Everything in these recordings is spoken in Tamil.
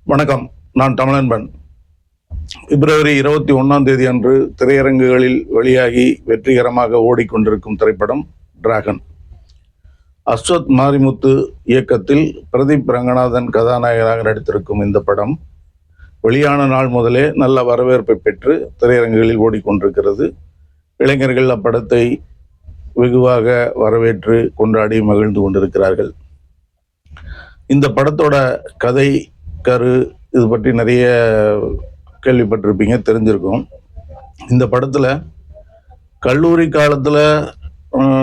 வணக்கம். நான் தமிழன்பன். பிப்ரவரி 21 அன்று திரையரங்குகளில் வெளியாகி வெற்றிகரமாக ஓடிக்கொண்டிருக்கும் திரைப்படம் டிராகன். அஸ்வத் மாரிமுத்து இயக்கத்தில் பிரதீப் ரங்கநாதன் கதாநாயகனாக நடித்திருக்கும் இந்த படம் வெளியான நாள் முதலே நல்ல வரவேற்பை பெற்று திரையரங்குகளில் ஓடிக்கொண்டிருக்கிறது. இளைஞர்கள் அப்படத்தை வெகுவாக வரவேற்று கொண்டாடி மகிழ்ந்து கொண்டிருக்கிறார்கள். இந்த படத்தோட கதை கரு இது பற்றி நிறைய கேள்விப்பட்டிருப்பீங்க, தெரிஞ்சிருக்கும். இந்த படத்தில் கல்லூரி காலத்தில்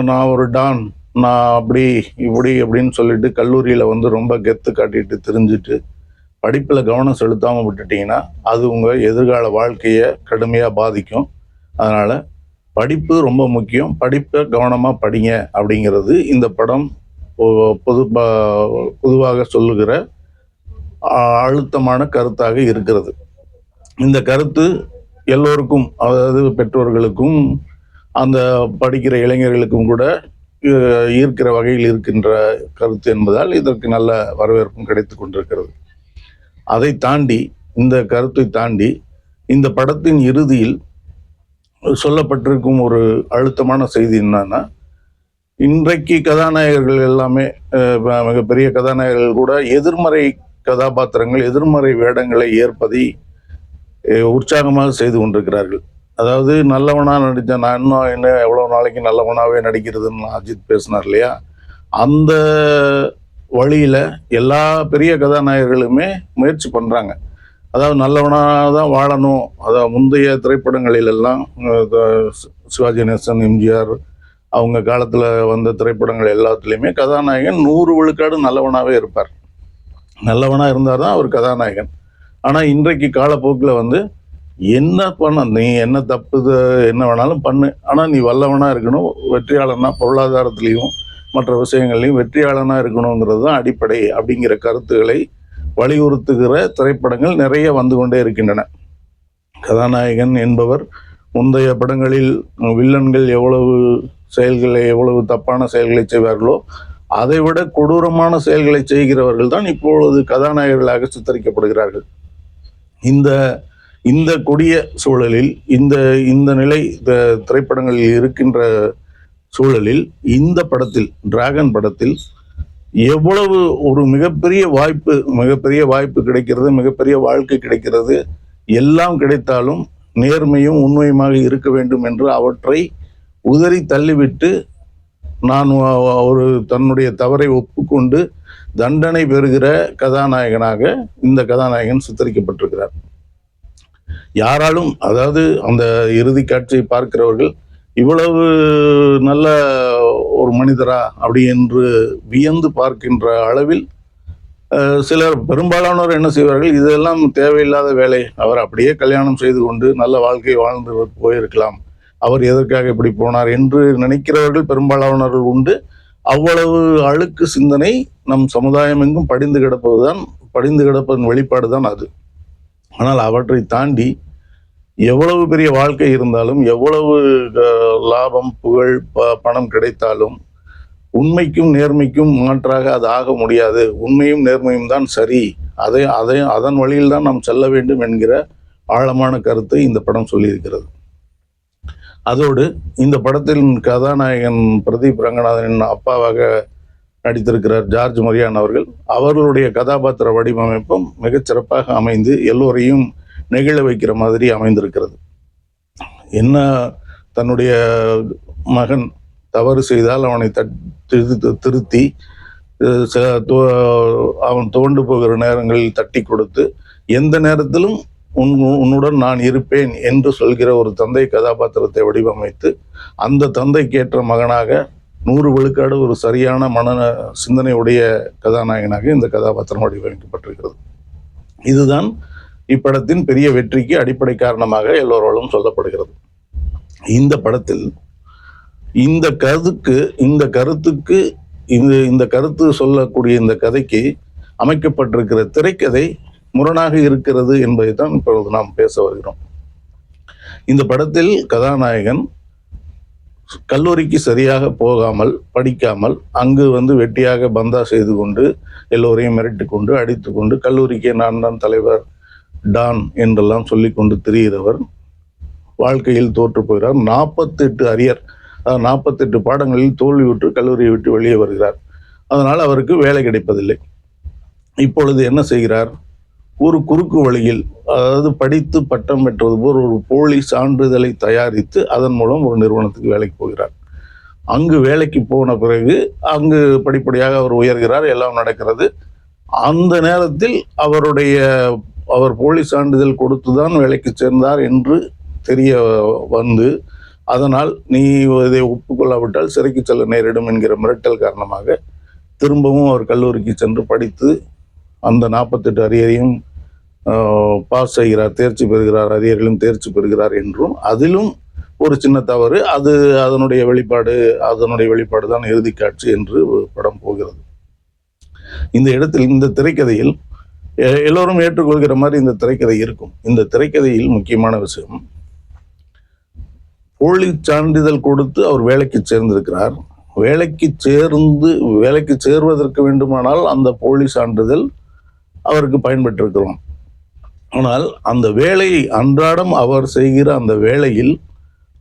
நான் ஒரு டான், நான் அப்படி இப்படி அப்படின்னு சொல்லிட்டு கல்லூரியில் ரொம்ப கெத்து காட்டிட்டு தெரிஞ்சுட்டு படிப்பில் கவனம் செலுத்தாமல் விட்டுட்டிங்கன்னா அது உங்கள் எதிர்கால வாழ்க்கையை கடுமையாக பாதிக்கும். அதனால் படிப்பு ரொம்ப முக்கியம், படிப்பை கவனமாக படிங்க அப்படிங்கிறது இந்த படம் பொதுவாக சொல்லுகிற அழுத்தமான கருத்தாக இருக்கிறது. இந்த கருத்து எல்லோருக்கும், அதாவது பெற்றோர்களுக்கும் அந்த படிக்கிற இளைஞர்களுக்கும் கூட ஈர்க்கிற வகையில் இருக்கின்ற கருத்து என்பதால் இதற்கு நல்ல வரவேற்பும் கிடைத்து கொண்டிருக்கிறது. அதை தாண்டி, இந்த கருத்தை தாண்டி இந்த படத்தின் இறுதியில் சொல்லப்பட்டிருக்கும் ஒரு அழுத்தமான செய்தி என்னன்னா, இன்றைக்கு கதாநாயகர்கள் எல்லாமே மிகப்பெரிய கதாநாயகர்கள் கூட எதிர்மறை கதாபாத்திரங்கள், எதிர்மறை வேடங்களை ஏற்பதை உற்சாகமாக செய்து கொண்டிருக்கிறார்கள். அதாவது நல்லவனா நடித்த நான் இன்னும் என்ன எவ்வளோ நாளைக்கு நல்லவனாவே நடிக்கிறதுன்னு அஜித் பேசினார் இல்லையா, அந்த வழியில் எல்லா பெரிய கதாநாயகர்களுமே முயற்சி பண்ணுறாங்க. அதாவது நல்லவனாக தான் வாழணும். அதாவது முந்தைய திரைப்படங்களிலெல்லாம் சிவாஜி கணேசன், எம்ஜிஆர் அவங்க காலத்தில் வந்த திரைப்படங்கள் எல்லாத்துலேயுமே கதாநாயகன் 100 விழுக்காடு நல்லவனாகவே இருப்பார். நல்லவனாக இருந்தால் தான் அவர் கதாநாயகன். ஆனால் இன்றைக்கு காலப்போக்கில் என்ன பண்ண, நீ என்ன தப்பு என்ன வேணாலும் பண்ணு, ஆனால் நீ வல்லவனாக இருக்கணும், வெற்றியாளனா பொருளாதாரத்துலேயும் மற்ற விஷயங்கள்லையும் வெற்றியாளனாக இருக்கணுங்கிறது தான் அடிப்படை அப்படிங்கிற கருத்துக்களை வலியுறுத்துகிற திரைப்படங்கள் நிறைய வந்து கொண்டே இருக்கின்றன. கதாநாயகன் என்பவர் முந்தைய படங்களில் வில்லன்கள் எவ்வளவு தப்பான செயல்களை செய்வார்களோ அதை விட கொடூரமான செயல்களை செய்கிறவர்கள் தான் இப்பொழுது கதாநாயகர்களாக சித்தரிக்கப்படுகிறார்கள். இந்த கொடிய சூழலில், இந்த நிலை திரைப்படங்களில் இருக்கின்ற சூழலில் இந்த படத்தில், டிராகன் படத்தில் எவ்வளவு ஒரு மிகப்பெரிய வாய்ப்பு கிடைக்கிறது, மிகப்பெரிய வாழ்க்கை கிடைக்கிறது. எல்லாம் கிடைத்தாலும் நேர்மையும் உண்மையுமாக இருக்க வேண்டும் என்று அவற்றை உதறி தள்ளிவிட்டு தன்னுடைய தவறை ஒப்புக்கொண்டு தண்டனை பெறுகிற கதாநாயகனாக இந்த கதாநாயகன் சித்தரிக்கப்பட்டிருக்கிறார். யாராலும், அதாவது அந்த இறுதி காட்சியை பார்க்கிறவர்கள் இவ்வளவு நல்ல ஒரு மனிதரா அப்படி என்று வியந்து பார்க்கின்ற அளவில் சிலர், பெரும்பாலானோர் என்ன செய்வார்கள், இதெல்லாம் தேவையில்லாத வேலை, அவர் அப்படியே கல்யாணம் செய்து கொண்டு நல்ல வாழ்க்கை வாழ்ந்து போயிருக்கலாம், அவர் எதற்காக இப்படி போனார் என்று நினைக்கிறவர்கள் பெரும்பாலானவர்கள் உண்டு. அவ்வளவு அழுக்கு சிந்தனை நம் சமுதாயம் எங்கும் படிந்து கிடப்பதன் வெளிப்பாடு தான் அது. ஆனால் அவற்றை தாண்டி எவ்வளவு பெரிய வாழ்க்கை இருந்தாலும், எவ்வளவு லாபம், புகழ், பணம் கிடைத்தாலும் உண்மைக்கும் நேர்மைக்கும் மாற்றாக அது ஆக முடியாது. உண்மையும் நேர்மையும் தான் சரி, அதன் வழியில் தான் நாம் செல்ல வேண்டும் என்கிற ஆழமான கருத்தை இந்த படம் சொல்லியிருக்கிறது. அதோடு இந்த படத்தின் கதாநாயகன் பிரதீப் ரங்கநாதனின் அப்பாவாக நடித்திருக்கிறார் ஜார்ஜ் மரியான் அவர்கள். அவர்களுடைய கதாபாத்திர வடிவமைப்பும் மிகச்சிறப்பாக அமைந்து எல்லோரையும் நெகிழ வைக்கிற மாதிரி அமைந்திருக்கிறது. என்ன, தன்னுடைய மகன் தவறு செய்தால் அவனை திருத்தி அவன் துவண்டு போகிற நேரங்களில் தட்டி கொடுத்து, எந்த நேரத்திலும் உன்னுடன் நான் இருப்பேன் என்று சொல்கிற ஒரு தந்தை கதாபாத்திரத்தை வடிவமைத்து அந்த தந்தைக்கேற்ற மகனாக 100 விழுக்காடு ஒரு சரியான சிந்தனையுடைய கதாநாயகனாக இந்த கதாபாத்திரம் வடிவமைக்கப்பட்டிருக்கிறது. இதுதான் இப்படத்தின் பெரிய வெற்றிக்கு அடிப்படை காரணமாக எல்லோராலும் சொல்லப்படுகிறது. இந்த படத்தில் இந்த கருத்துக்கு இந்த கருத்து சொல்லக்கூடிய இந்த கதைக்கு அமைக்கப்பட்டிருக்கிற திரைக்கதை முரணாக இருக்கிறது என்பதை தான் இப்பொழுது நாம் பேச வருகிறோம். இந்த படத்தில் கதாநாயகன் கல்லூரிக்கு சரியாக போகாமல் படிக்காமல் அங்கு வெட்டியாக பந்தா செய்து கொண்டு எல்லோரையும் மிரட்டி கொண்டு அடித்து கொண்டு கல்லூரிக்கே நான் தான் தலைவர் டான் என்றெல்லாம் சொல்லி கொண்டு திரிகிறவர் வாழ்க்கையில் தோற்று போகிறார். 48 அரியர், 48 பாடங்களில் தோல்வியுற்று கல்லூரியை விட்டு வெளியே வருகிறார். அதனால் அவருக்கு வேலை கிடைப்பதில்லை. இப்பொழுது என்ன செய்கிறார்? ஒரு குறுக்கு வழியில், அதாவது படித்து பட்டம் பெற்றது போல் ஒரு போலி சான்றிதழை தயாரித்து அதன் மூலம் ஒரு நிறுவனத்துக்கு வேலைக்கு போகிறார். அங்கு வேலைக்கு போன பிறகு அங்கு படிப்படியாக அவர் உயர்கிறார், எல்லாம் நடக்கிறது. அந்த நேரத்தில் அவர் போலி சான்றிதழ் கொடுத்துதான் வேலைக்கு சேர்ந்தார் என்று தெரிய வந்து, அதனால் நீ இதை ஒப்புக்கொள்ளாவிட்டால் சிறைக்கு செல்ல நேரிடும் என்கிற மிரட்டல் காரணமாக திரும்பவும் அவர் கல்லூரிக்கு சென்று படித்து அந்த 48 அரியரையும் பாஸ் செய்கிறார், தேர்ச்சி பெறுகிறார், அரியர்களும் தேர்ச்சி பெறுகிறார் என்றும் அதிலும் ஒரு சின்ன தவறு, அதனுடைய வெளிப்பாடு தான் இறுதி காட்சி என்று படம் போகிறது. இந்த இடத்தில் இந்த திரைக்கதையில் எல்லோரும் ஏற்றுக்கொள்கிற மாதிரி இந்த திரைக்கதை இருக்கும். இந்த திரைக்கதையில் முக்கியமான விஷயம், போலி சான்றிதழ் கொடுத்து அவர் வேலைக்கு சேர்ந்திருக்கிறார். வேலைக்கு சேர்வதற்கு வேண்டுமானால் அந்த போலி சான்றிதழ் அவருக்கு பயன்பெற்றிருக்கிறோம். ஆனால் அந்த வேலையை அன்றாடம் அவர் செய்கிற அந்த வேலையில்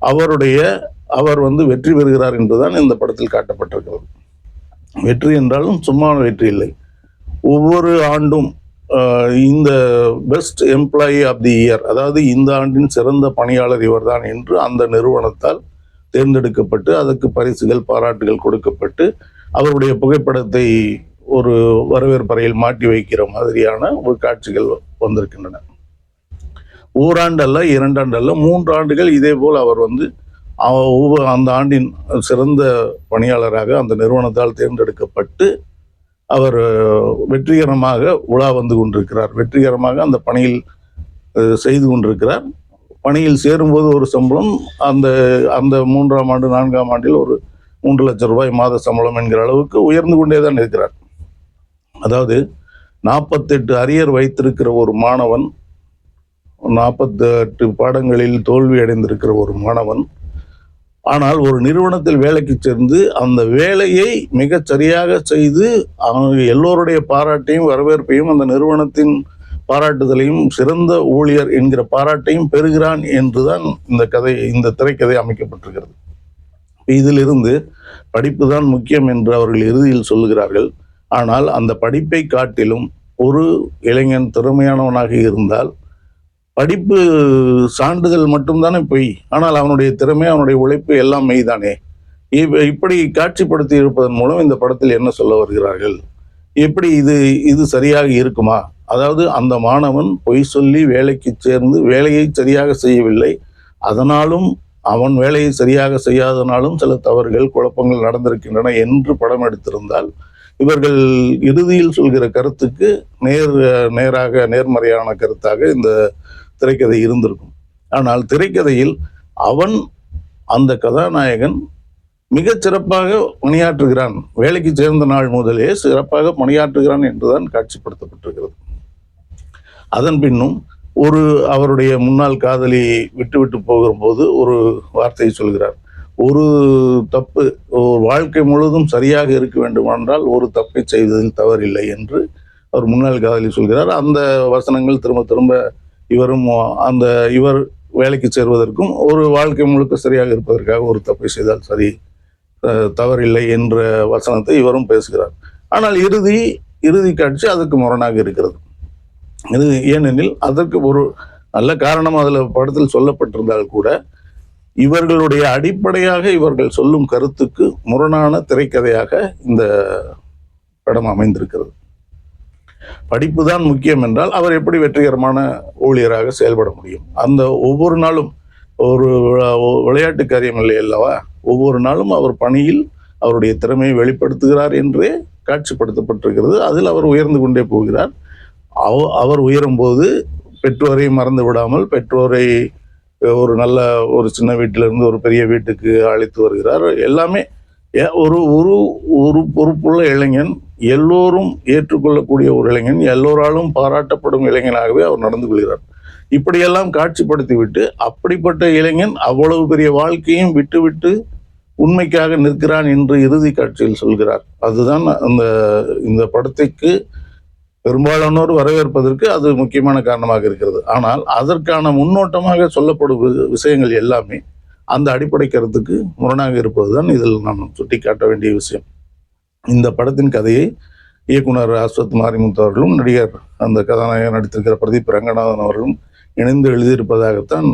அவர் வெற்றி பெறுகிறார் என்றுதான் இந்த படத்தில் காட்டப்பட்டிருக்கிறது. வெற்றி என்றாலும் சும்மா வெற்றி இல்லை. ஒவ்வொரு ஆண்டும் இந்த best employee of the year, அதாவது இந்த ஆண்டின் சிறந்த பணியாளர் இவர்தான் என்று அந்த நிறுவனத்தால் தேர்ந்தெடுக்கப்பட்டு அதற்கு பரிசுகள் பாராட்டுகள் கொடுக்கப்பட்டு அவருடைய புகைப்படத்தை ஒரு வரவேற்பறையில் மாட்டி வைக்கிற மாதிரியான ஒரு காட்சிகள் வந்திருக்கின்றன. ஓராண்டு அல்ல, 2 ஆண்டு அல்ல, 3 ஆண்டுகள் இதே போல் அவர் அந்த ஆண்டின் சிறந்த பணியாளராக அந்த நிறுவனத்தால் தேர்ந்தெடுக்கப்பட்டு அவர் வெற்றிகரமாக உலா வந்து கொண்டிருக்கிறார். வெற்றிகரமாக அந்த பணியில் செய்து கொண்டிருக்கிறார். பணியில் சேரும்போது ஒரு சம்பளம், அந்த 3ஆம் ஆண்டு 4ஆம் ஆண்டில் ஒரு 3 லட்சம் ரூபாய் மாத சம்பளம் என்கிற அளவுக்கு உயர்ந்து கொண்டே தான் இருக்கிறார். அதாவது 48 அரியர் வைத்திருக்கிற ஒரு மாணவன், 48 பாடங்களில் தோல்வி அடைந்திருக்கிற ஒரு மாணவன், ஆனால் ஒரு நிறுவனத்தில் வேலைக்கு சேர்ந்து அந்த வேலையை மிக சரியாக செய்து எல்லோருடைய பாராட்டையும் வரவேற்பையும் அந்த நிறுவனத்தின் பாராட்டுதலையும் சிறந்த ஊழியர் என்கிற பாராட்டையும் பெறுகிறான் என்றுதான் இந்த திரைக்கதை அமைக்கப்பட்டிருக்கிறது. இதிலிருந்து படிப்பு தான் முக்கியம் என்று அவர்கள் இறுதியில் சொல்லுகிறார்கள். ஆனால் அந்த படிப்பை காட்டிலும் ஒரு இளைஞன் திறமையானவனாக இருந்தால், படிப்பு சான்றிதழ் மட்டும்தானே பொய், ஆனால் அவனுடைய திறமை, அவனுடைய உழைப்பு எல்லாம் மெய்தானே. இப்படி காட்சிப்படுத்தி இருப்பதன் மூலம் இந்த படத்தில் என்ன சொல்ல வருகிறார்கள்? எப்படி இது சரியாக இருக்குமா? அதாவது அந்த மாணவன் பொய் சொல்லி வேலைக்கு சேர்ந்து வேலையை சரியாக செய்யவில்லை, அதனாலும் அவன் வேலையை சரியாக செய்யாதனாலும் சில தவறுகள் குழப்பங்கள் நடந்திருக்கின்றன என்று படம் எடுத்திருந்தால் இவர்கள் இறுதியில் சொல்கிற கருத்துக்கு நேர்மறையான கருத்தாக இந்த திரைக்கதை இருந்திருக்கும். ஆனால் திரைக்கதையில் அந்த கதாநாயகன் மிகச் சிறப்பாக பணியாற்றுகிறான், வேலைக்கு சேர்ந்த நாள் முதலே சிறப்பாக பணியாற்றுகிறான் என்றுதான் காட்சிப்படுத்தப்பட்டிருக்கிறது. அதன் பின்னும் அவருடைய முன்னாள் காதலி விட்டு போகும்போது ஒரு வார்த்தையை சொல்கிறார், ஒரு தப்பு வாழ்க்கை முழுவதும் சரியாக இருக்க வேண்டுமென்றால் ஒரு தப்பை செய்வதில் தவறில்லை என்று அவர் முன்னாள் காதலி சொல்கிறார். அந்த வசனங்கள் திரும்ப திரும்ப இவர் வேலைக்கு சேர்வதற்கும் ஒரு வாழ்க்கை முழுக்க சரியாக இருப்பதற்காக ஒரு தப்பை செய்தால் சரி, தவறில்லை என்ற வசனத்தை இவரும் பேசுகிறார். ஆனால் இறுதி காட்சி அதுக்கு முரணாக இருக்கிறது. இது ஏனெனில் அதற்கு ஒரு நல்ல காரணம் அதில் படத்தில் சொல்லப்பட்டிருந்தால் கூட இவர்களுடைய அடிப்படையாக இவர்கள் சொல்லும் கருத்துக்கு முரணான திரைக்கதையாக இந்த படம் அமைந்திருக்கிறது. படிப்பு தான் முக்கியம் என்றால் அவர் எப்படி வெற்றிகரமான ஊழியராக செயல்பட முடியும்? அந்த ஒவ்வொரு நாளும் ஒரு விளையாட்டு காரியம் இல்லை அல்லவா? ஒவ்வொரு நாளும் அவர் பணியில் அவருடைய திறமையை வெளிப்படுத்துகிறார் என்றே காட்சிப்படுத்தப்பட்டிருக்கிறது. அதில் அவர் உயர்ந்து கொண்டே போகிறார். அவர் உயரும்போது பெற்றோரை மறந்து விடாமல் பெற்றோரை ஒரு சின்ன வீட்டிலிருந்து ஒரு பெரிய வீட்டுக்கு அழைத்து வருகிறார். எல்லாமே ஒரு பொறுப்புள்ள இளைஞன், எல்லோரும் ஏற்றுக்கொள்ளக்கூடிய ஒரு இளைஞன், எல்லோராலும் பாராட்டப்படும் இளைஞனாகவே அவர் நடந்து கொள்கிறார். இப்படியெல்லாம் காட்சிப்படுத்திவிட்டு அப்படிப்பட்ட இளைஞன் அவ்வளவு பெரிய வாழ்க்கையும் விட்டுவிட்டு உண்மைக்காக நிற்கிறான் என்று இறுதி காட்சியில் சொல்கிறார். அதுதான் இந்த படத்திற்கு பெரும்பாலானோர் வரவேற்பதற்கு அது முக்கியமான காரணமாக இருக்கிறது. ஆனால் அதற்கான முன்னோட்டமாக சொல்லப்படும் விஷயங்கள் எல்லாமே அந்த அடிப்படை கருத்துக்கு முரணாக இருப்பதுதான் இதில் நாம் சுட்டிக்காட்ட வேண்டிய விஷயம். இந்த படத்தின் கதையை இயக்குனர் அஸ்வத் மாரிமுத்து அவர்களும் நடிகர் அந்த கதாநாயகர் நடித்திருக்கிற பிரதீப் ரங்கநாதன் அவர்களும் இணைந்து எழுதியிருப்பதாகத்தான்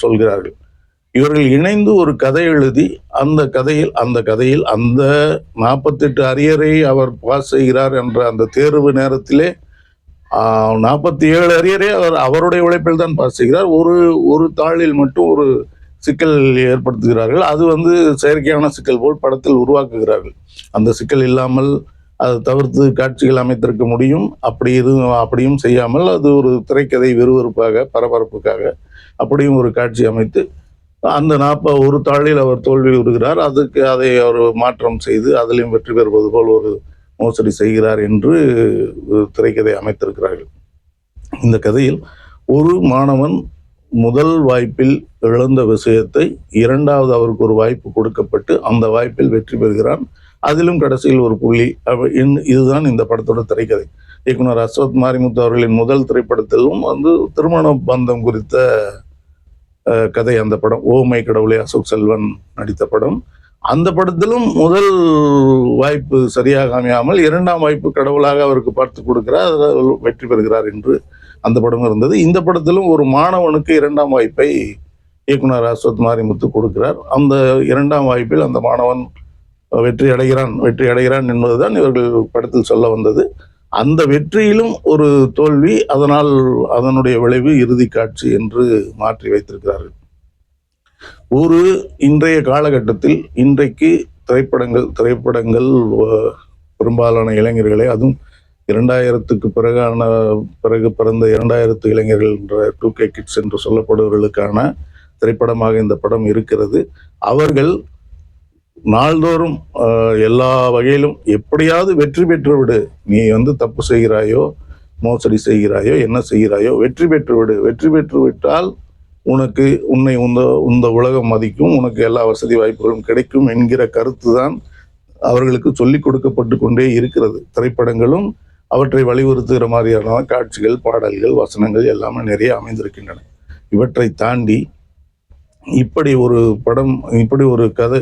சொல்கிறார்கள். இவர்கள் இணைந்து ஒரு கதை எழுதி அந்த கதையில் அந்த 48 அரியரை அவர் பாஸ் செய்கிறார் என்ற அந்த தேர்வு நேரத்திலே 47 அரியரை அவருடைய உழைப்பில் தான் பாஸ் செய்கிறார். ஒரு தாளில் மட்டும் ஒரு சிக்கல் ஏற்படுத்துகிறார்கள். அது செயற்கையான சிக்கல் போல் படத்தில் உருவாக்குகிறார்கள். அந்த சிக்கல் இல்லாமல் அதை தவிர்த்து காட்சிகள் அமைத்திருக்க முடியும். அப்படியும் செய்யாமல் அது ஒரு திரைக்கதை விறுவிறுப்பாக பரபரப்புக்காக அப்படியும் ஒரு காட்சி அமைத்து அந்த ஒரு தாளில் அவர் தோல்வி உறுகிறார். அதை அவர் மாற்றம் செய்து அதிலும் வெற்றி பெறுவது போல் ஒரு மோசடி செய்கிறார் என்று திரைக்கதை அமைத்திருக்கிறார்கள். இந்த கதையில் ஒரு மாணவன் முதல் வாய்ப்பில் இழந்த விஷயத்தை இரண்டாவது அவருக்கு ஒரு வாய்ப்பு கொடுக்கப்பட்டு அந்த வாய்ப்பில் வெற்றி பெறுகிறான். அதிலும் கடைசியில் ஒரு புள்ளி. இதுதான் இந்த படத்தோட திரைக்கதை. இயக்குனர் அஸ்வத் மாரிமுத்து அவர்களின் முதல் திரைப்படத்திலும் திருமண பந்தம் குறித்த கதை அந்த படம். ஓமை கடவுளே அசோக் செல்வன் நடித்த படம். அந்த படத்திலும் முதல் வாய்ப்பு சரியாக அமையாமல் இரண்டாம் வாய்ப்பு கடவுளாக அவருக்கு பார்த்து கொடுக்கிறார், வெற்றி பெறுகிறார் என்று அந்த படம் இருந்தது. இந்த படத்திலும் ஒரு மாணவனுக்கு இரண்டாம் வாய்ப்பை இயக்குனர் அஸ்வத் மாரிமுத்து கொடுக்கிறார். அந்த இரண்டாம் வாய்ப்பில் அந்த மாணவன் வெற்றி அடைகிறான் என்பதுதான் இவர்கள் படத்தில் சொல்ல வந்தது. அந்த வெற்றியிலும் ஒரு தோல்வி, அதனால் அதனுடைய விளைவு இறுதி காட்சி என்று மாற்றி வைத்திருக்கிறார்கள். இன்றைய காலகட்டத்தில் இன்றைக்கு திரைப்படங்கள் பெரும்பாலான இளைஞர்களை, அதுவும் 2000க்கு பிறகு பிறந்த 2000 இளைஞர்கள் என்ற 2K கிட்ஸ் என்று சொல்லப்படுவர்களுக்கான திரைப்படமாக இந்த படம் இருக்கிறது. அவர்கள் நாள்தோறும் எல்லா வகையிலும் எப்படியாவது வெற்றி பெற்று விடு, நீ தப்பு செய்கிறாயோ, மோசடி செய்கிறாயோ, என்ன செய்கிறாயோ, வெற்றி பெற்று விடு, வெற்றி பெற்று விட்டால் உன்னை இந்த உலகம் மதிக்கும், உனக்கு எல்லா வசதி வாய்ப்புகளும் கிடைக்கும் என்கிற கருத்து தான் அவர்களுக்கு சொல்லிக் கொடுக்கப்பட்டு கொண்டே இருக்கிறது. திரைப்படங்களும் அவற்றை வலியுறுத்துகிற மாதிரியான காட்சிகள், பாடல்கள், வசனங்கள் எல்லாமே நிறைய அமைந்திருக்கின்றன. இவற்றை தாண்டி இப்படி ஒரு படம், இப்படி ஒரு கதை,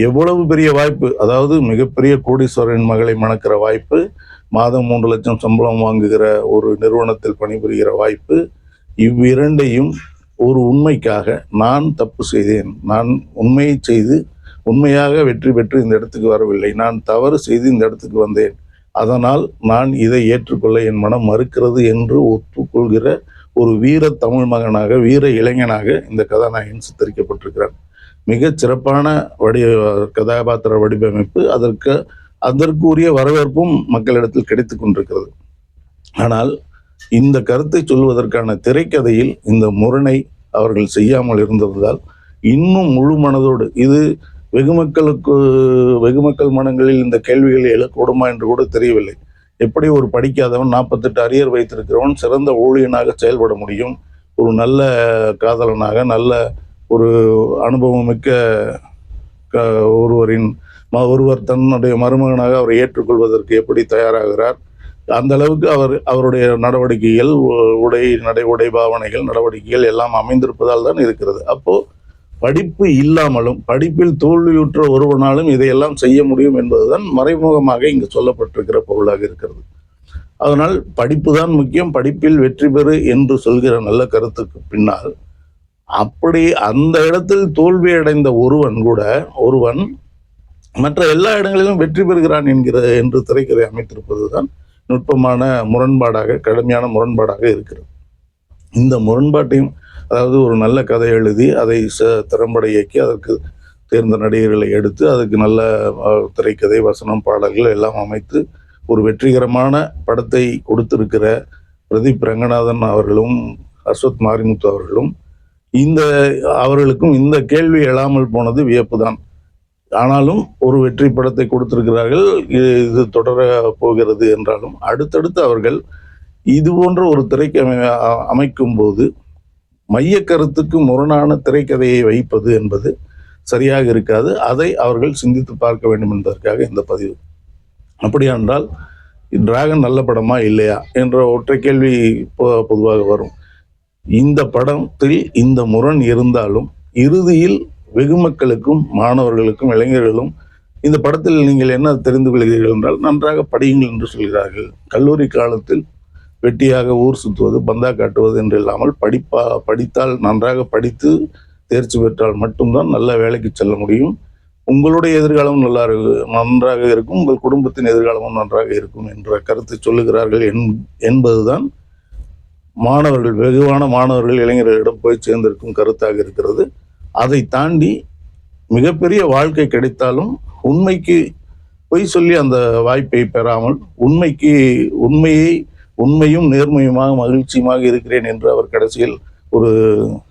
எவ்வளவு பெரிய வாய்ப்பு, அதாவது மிகப்பெரிய கோடீஸ்வரன் மகளை மணக்கிற வாய்ப்பு, மாதம் 3 லட்சம் சம்பளம் வாங்குகிற ஒரு நிறுவனத்தில் பணிபுரிகிற வாய்ப்பு, இவ்விரண்டையும் ஒரு உண்மைக்காக நான் தப்பு செய்தேன், நான் உண்மையை செய்து உண்மையாக வெற்றி பெற்று இந்த இடத்துக்கு வரவில்லை, நான் தவறு செய்து இந்த இடத்துக்கு வந்தேன், அதனால் நான் இதை ஏற்றுக்கொள்ள என் மனம் மறுக்கிறது என்று ஒப்புக்கொள்கிற ஒரு வீர தமிழ் மகனாக, வீர இளைஞனாக இந்த கதாநாயகன் சித்தரிக்கப்பட்டிருக்கிறார். மிகச் சிறப்பான கதாபாத்திர வடிவமைப்பு, அதற்குரிய வரவேற்பும் மக்களிடத்தில் கிடைத்து கொண்டிருக்கிறது. ஆனால் இந்த கருத்தை சொல்வதற்கான திரைக்கதையில் இந்த முரணை அவர்கள் செய்யாமல் இருந்திருந்தால் இன்னும் முழு மனதோடு, இது வெகுமக்கள் மனங்களில் இந்த கேள்விகளை எழக்கூடுமா என்று கூட தெரியவில்லை. எப்படி ஒரு படிக்காதவன் 48 அரியர் வைத்திருக்கிறவன் சிறந்த ஊழியனாக செயல்பட முடியும், ஒரு நல்ல காதலனாக, நல்ல ஒரு அனுபவம் மிக்க ஒருவர் தன்னுடைய மருமகனாக அவரை ஏற்றுக்கொள்வதற்கு எப்படி தயாராகிறார், அந்த அளவுக்கு அவருடைய நடவடிக்கைகள், உடை பாவனைகள், நடவடிக்கைகள் எல்லாம் அமைந்திருப்பதால் தான் இருக்கிறது. அப்போ படிப்பு இல்லாமலும் படிப்பில் தோல்வியுற்ற ஒருவனாலும் இதையெல்லாம் செய்ய முடியும் என்பதுதான் மறைமுகமாக இங்கு சொல்லப்பட்டிருக்கிற பொருளாக இருக்கிறது. அதனால் படிப்பு தான் முக்கியம், படிப்பில் வெற்றி பெறு என்று சொல்கிற நல்ல கருத்துக்கு பின்னால் அப்படி அந்த இடத்தில் தோல்வி அடைந்த ஒருவன் மற்ற எல்லா இடங்களிலும் வெற்றி பெறுகிறான் என்று திரைக்கதை அமைத்திருப்பதுதான் நுட்பமான முரண்பாடாக, கடுமையான முரண்பாடாக இருக்கிறது. இந்த முரண்பாட்டையும், அதாவது ஒரு நல்ல கதை எழுதி அதை திறம்பட இயக்கி அதற்கு தேர்ந்த நடிகர்களை எடுத்து அதுக்கு நல்ல திரைக்கதை, வசனம், பாடல்கள் எல்லாம் அமைத்து ஒரு வெற்றிகரமான படத்தை கொடுத்திருக்கிற பிரதீப் ரங்கநாதன் அவர்களும் அஸ்வத் மாரிமுத்து அவர்களும் அவர்களுக்கும் இந்த கேள்வி எழாமல் போனது வியப்பு தான். ஆனாலும் ஒரு வெற்றி படத்தை கொடுத்திருக்கிறார்கள், இது தொடர போகிறது என்றாலும் அடுத்தடுத்து அவர்கள் இது போன்ற ஒரு திரைக்கதை அமைக்கும் போது மைய கருத்துக்கு முரணான திரைக்கதையை வைப்பது என்பது சரியாக இருக்காது. அதை அவர்கள் சிந்தித்து பார்க்க வேண்டும் என்பதற்காக இந்த பதிவு. அப்படியானால் டிராகன் நல்ல படமா இல்லையா என்ற ஒற்றை கேள்வி பொதுவாக வரும். இந்த படத்தில் இந்த முரண் இருந்தாலும் இறுதியில் வெகு மக்களுக்கும் மாணவர்களுக்கும் இளைஞர்களும் இந்த படத்தில் நீங்கள் என்ன தெரிந்து கொள்கிறீர்கள் என்றால் நன்றாக படியுங்கள் என்று சொல்கிறார்கள். கல்லூரி காலத்தில் வெட்டியாக ஊர் சுற்றுவது, பந்தா காட்டுவது என்று இல்லாமல் படித்தால் நன்றாக படித்து தேர்ச்சி பெற்றால் மட்டும்தான் நல்ல வேலைக்கு செல்ல முடியும். உங்களுடைய எதிர்காலம் நன்றாக இருக்கும், உங்கள் குடும்பத்தின் எதிர்காலமும் நன்றாக இருக்கும் என்ற கருத்தை சொல்லுகிறார்கள் என்பதுதான் மாணவர்கள், வெகுவான மாணவர்கள், இளைஞர்களிடம் போய் சேர்ந்திருக்கும் கருத்தாக இருக்கிறது. அதை தாண்டி மிகப்பெரிய வாழ்க்கை கிடைத்தாலும் உண்மைக்கு பொய் சொல்லி அந்த வாய்ப்பை பெறாமல் உண்மையும் நேர்மையுமாக மகிழ்ச்சியுமாக இருக்கிறேன் என்று அவர் கடைசியில் ஒரு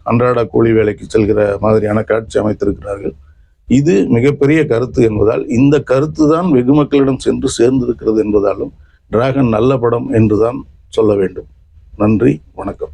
அன்றாட கூலி வேலைக்கு செல்கிற மாதிரியான காட்சி அமைத்திருக்கிறார்கள். இது மிகப்பெரிய கருத்து என்பதால் இந்த கருத்து தான் வெகு மக்களிடம் சென்று சேர்ந்திருக்கிறது என்பதாலும் டிராகன் நல்ல படம் என்றுதான் சொல்ல வேண்டும். நன்றி, வணக்கம்.